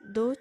2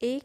1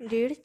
1.5